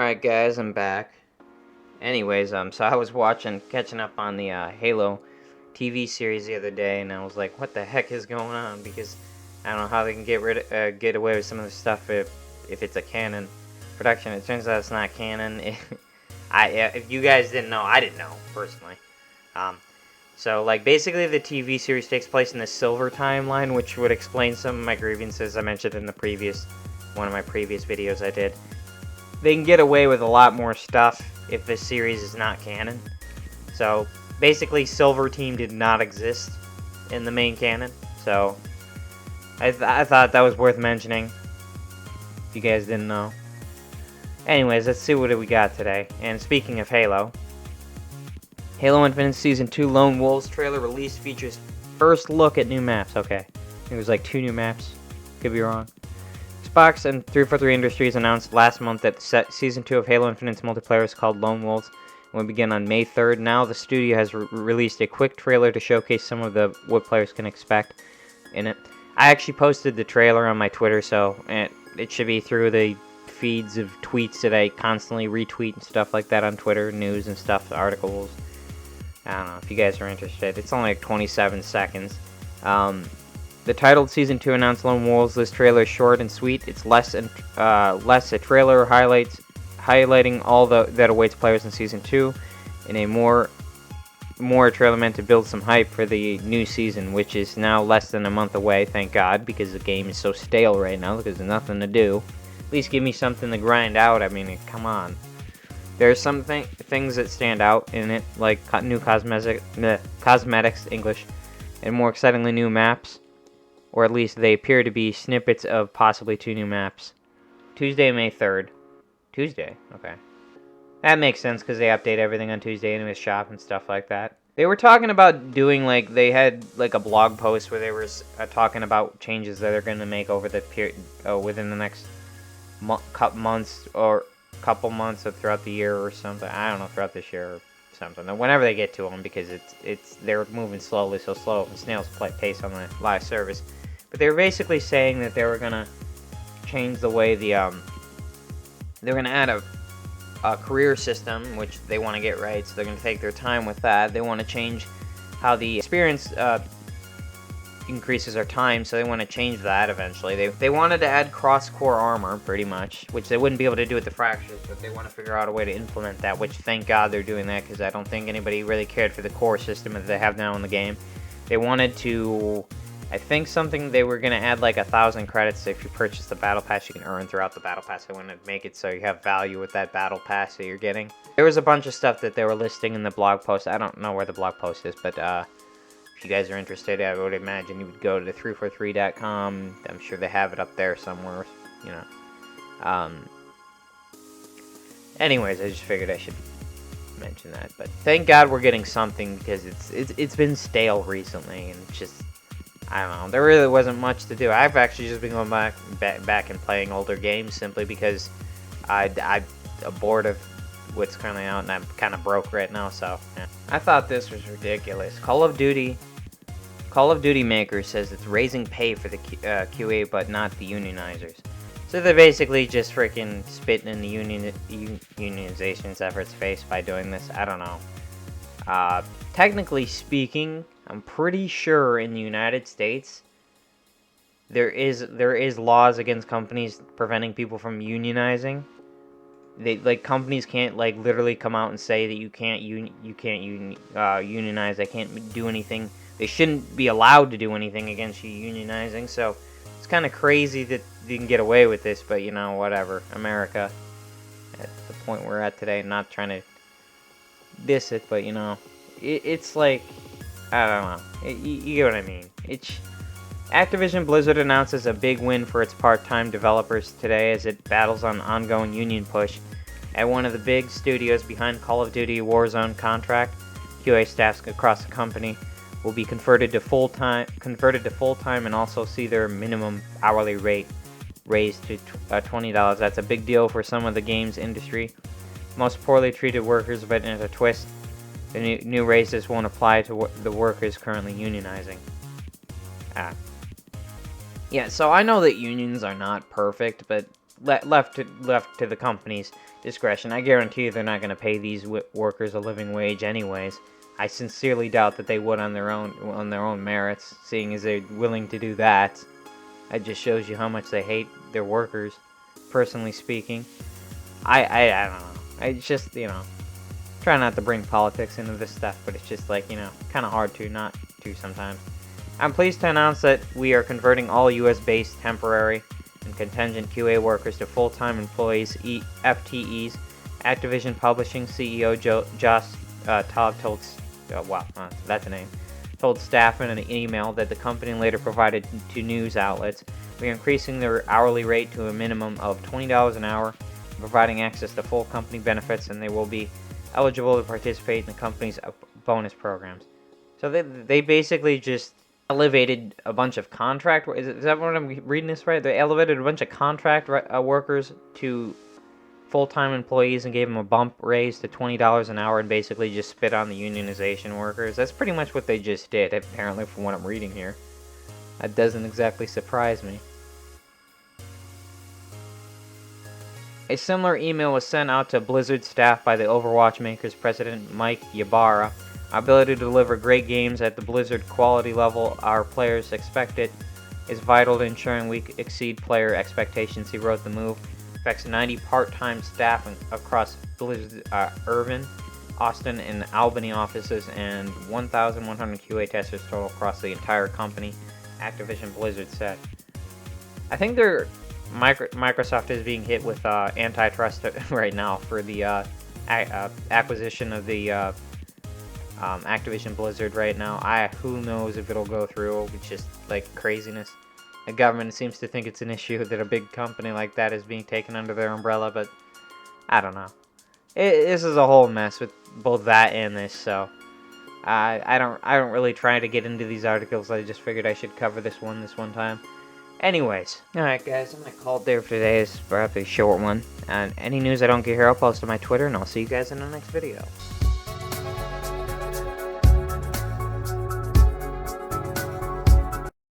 Alright guys, I'm back. Anyways, so I was catching up on the Halo TV series the other day, and I was like, what the heck is going on? Because I don't know how they can get away with some of the stuff if it's a canon production. It turns out it's not canon. If you guys didn't know, I didn't know, personally. So, like, basically the TV series takes place in the Silver timeline, which would explain some of my grievances I mentioned in one of my previous videos I did. They can get away with a lot more stuff if this series is not canon. So, basically, Silver Team did not exist in the main canon. So, I thought that was worth mentioning, if you guys didn't know. Anyways, let's see what we got today. And speaking of Halo, Halo Infinite Season 2 Lone Wolves trailer release features first look at new maps. Okay, it was like 2 new maps. Could be wrong. Xbox and 343 Industries announced last month that Season 2 of Halo Infinite's multiplayer is called Lone Wolves and will begin on May 3rd. Now the studio has released a quick trailer to showcase some of what players can expect in it. I actually posted the trailer on my Twitter, so it should be through the feeds of tweets that I constantly retweet and stuff like that on Twitter, news and stuff, articles. I don't know if you guys are interested. It's only like 27 seconds. The titled Season 2 announced Lone Wolves. This trailer is short and sweet. It's less a trailer highlighting all that awaits players in Season 2, and a more a trailer meant to build some hype for the new season, which is now less than a month away, thank God, because the game is so stale right now because there's nothing to do. At least give me something to grind out. I mean, come on. There's some things that stand out in it, like new cosmetics, English, and more excitingly new maps. Or at least they appear to be snippets of possibly 2 new maps. Tuesday, May 3rd. Tuesday? Okay. That makes sense because they update everything on Tuesday in his shop and stuff like that. They were talking about doing, like, they had, like, a blog post where they were talking about changes that they're going to make over the period, within the next couple months or throughout the year or something. I don't know, throughout this year or something. Whenever they get to them, because they're moving slowly, so slow, snail's pace on the live service. But they were basically saying that they were gonna change the way they're gonna add a career system, which they want to get right. So they're gonna take their time with that. They want to change how the experience increases our time, so they want to change that eventually. They wanted to add cross-core armor, pretty much, which they wouldn't be able to do with the fractures, but they want to figure out a way to implement that, which thank God they're doing that, because I don't think anybody really cared for the core system that they have now in the game. They wanted to, I think they were going to add like 1,000 credits. If you purchase the battle pass, you can earn throughout the battle pass. They want to make it so you have value with that battle pass that you're getting. There was a bunch of stuff that they were listing in the blog post. I don't know where the blog post is, but if you guys are interested, I would imagine you would go to 343.com. I'm sure they have it up there somewhere, you know. Anyways, I just figured I should mention that. But thank God we're getting something, because it's been stale recently, and it's just, I don't know. There really wasn't much to do. I've actually just been going back and playing older games simply because I'm bored of what's currently out, and I'm kind of broke right now, so yeah. I thought this was ridiculous. Call of Duty maker says it's raising pay for the QA, but not the unionizers. So they're basically just freaking spitting in the unionization's efforts face by doing this. I don't know. Technically speaking, I'm pretty sure in the United States there is laws against companies preventing people from unionizing. Companies can't literally come out and say that you can't unionize. They can't do anything. They shouldn't be allowed to do anything against you unionizing. So it's kind of crazy that you can get away with this, but you know, whatever. America, at the point we're at today, not trying to diss it, but you know, it's like, I don't know. You get what I mean. Activision Blizzard announces a big win for its part-time developers today as it battles on ongoing union push at one of the big studios behind Call of Duty Warzone contract. QA staffs across the company will be converted to full-time and also see their minimum hourly rate raised to $20. That's a big deal for some of the games industry. Most poorly treated workers, but in a twist, the new raises won't apply to the workers currently unionizing. Yeah, so I know that unions are not perfect, but left to the company's discretion. I guarantee you they're not going to pay these workers a living wage anyways. I sincerely doubt that they would on their own merits, seeing as they're willing to do that. It just shows you how much they hate their workers, personally speaking. I don't know. I just, try not to bring politics into this stuff, but it's just like, kind of hard to not to sometimes. I'm pleased to announce that we are converting all US-based temporary and contingent QA workers to full-time employees, FTEs. Activision Publishing CEO Josh Todd told, that's a name, told staff in an email that the company later provided to news outlets. We are increasing their hourly rate to a minimum of $20 an hour, providing access to full company benefits, and they will be eligible to participate in the company's bonus programs. So they basically just elevated a bunch of contract. Is that what I'm reading this right? They elevated a bunch of contract workers to full-time employees and gave them a bump raise to $20 an hour and basically just spit on the unionization workers. That's pretty much what they just did, apparently, from what I'm reading here. That doesn't exactly surprise me. A similar email was sent out to Blizzard staff by the Overwatch makers president Mike Ybarra. Our ability to deliver great games at the Blizzard quality level our players expected is vital to ensuring we exceed player expectations, he wrote. The move affects 90 part-time staff across Blizzard Irvine, Austin, and Albany offices, and 1,100 QA testers total across the entire company, Activision Blizzard said. I think Microsoft is being hit with antitrust right now for the acquisition of the Activision Blizzard right now. Who knows if it'll go through. It's just like craziness. The government seems to think it's an issue that a big company like that is being taken under their umbrella, but I don't know. This is a whole mess with both that and this, so I don't really try to get into these articles. I just figured I should cover this one time. Anyways, alright guys, I'm going to call it there for today. This is perhaps a short one. And any news I don't get here, I'll post on my Twitter, and I'll see you guys in the next video.